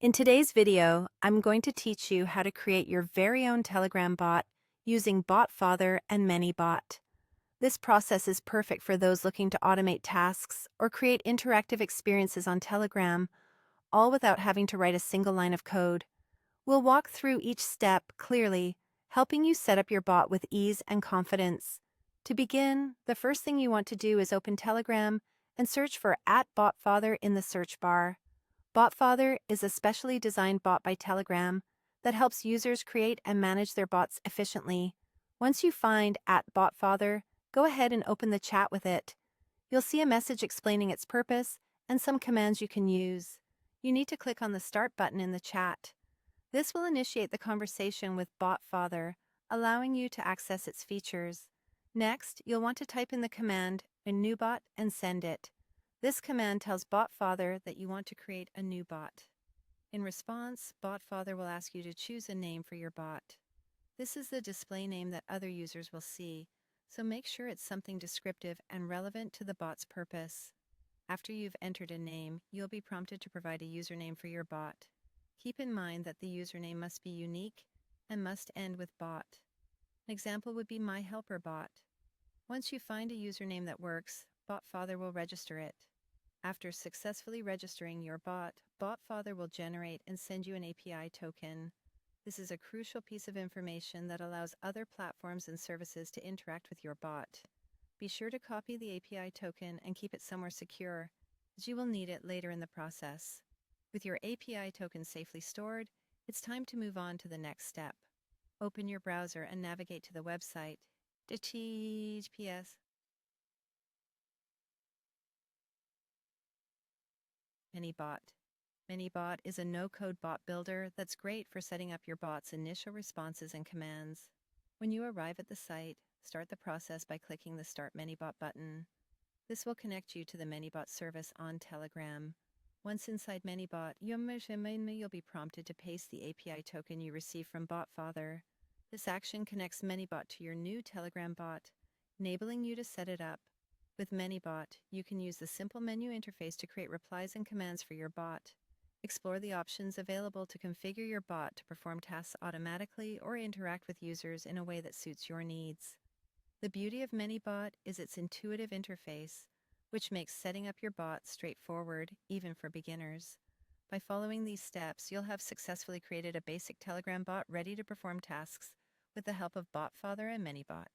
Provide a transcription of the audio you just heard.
In today's video, I'm going to teach you how to create your very own Telegram bot using BotFather and ManyBot. This process is perfect for those looking to automate tasks or create interactive experiences on Telegram, all without having to write a single line of code. We'll walk through each step clearly, helping you set up your bot with ease and confidence. To begin, the first thing you want to do is open Telegram and search for @BotFather in the search bar. BotFather is a specially designed bot by Telegram that helps users create and manage their bots efficiently. Once you find @BotFather, go ahead and open the chat with it. You'll see a message explaining its purpose and some commands you can use. You need to click on the Start button in the chat. This will initiate the conversation with BotFather, allowing you to access its features. Next, you'll want to type in the command a new bot and send it. This command tells BotFather that you want to create a new bot. In response, BotFather will ask you to choose a name for your bot. This is the display name that other users will see, so make sure it's something descriptive and relevant to the bot's purpose. After you've entered a name, you'll be prompted to provide a username for your bot. Keep in mind that the username must be unique and must end with bot. An example would be my helper bot. Once you find a username that works, BotFather will register it. After successfully registering your bot, BotFather will generate and send you an API token. This is a crucial piece of information that allows other platforms and services to interact with your bot. Be sure to copy the API token and keep it somewhere secure, as you will need it later in the process. With your API token safely stored, it's time to move on to the next step. Open your browser and navigate to the website. https ManyBot. ManyBot is a no-code bot builder that's great for setting up your bot's initial responses and commands. When you arrive at the site, start the process by clicking the Start ManyBot button. This will connect you to the ManyBot service on Telegram. Once inside ManyBot, you'll be prompted to paste the API token you received from BotFather. This action connects ManyBot to your new Telegram bot, enabling you to set it up. With ManyBot, you can use the simple menu interface to create replies and commands for your bot. Explore the options available to configure your bot to perform tasks automatically or interact with users in a way that suits your needs. The beauty of ManyBot is its intuitive interface, which makes setting up your bot straightforward, even for beginners. By following these steps, you'll have successfully created a basic Telegram bot ready to perform tasks with the help of BotFather and ManyBot.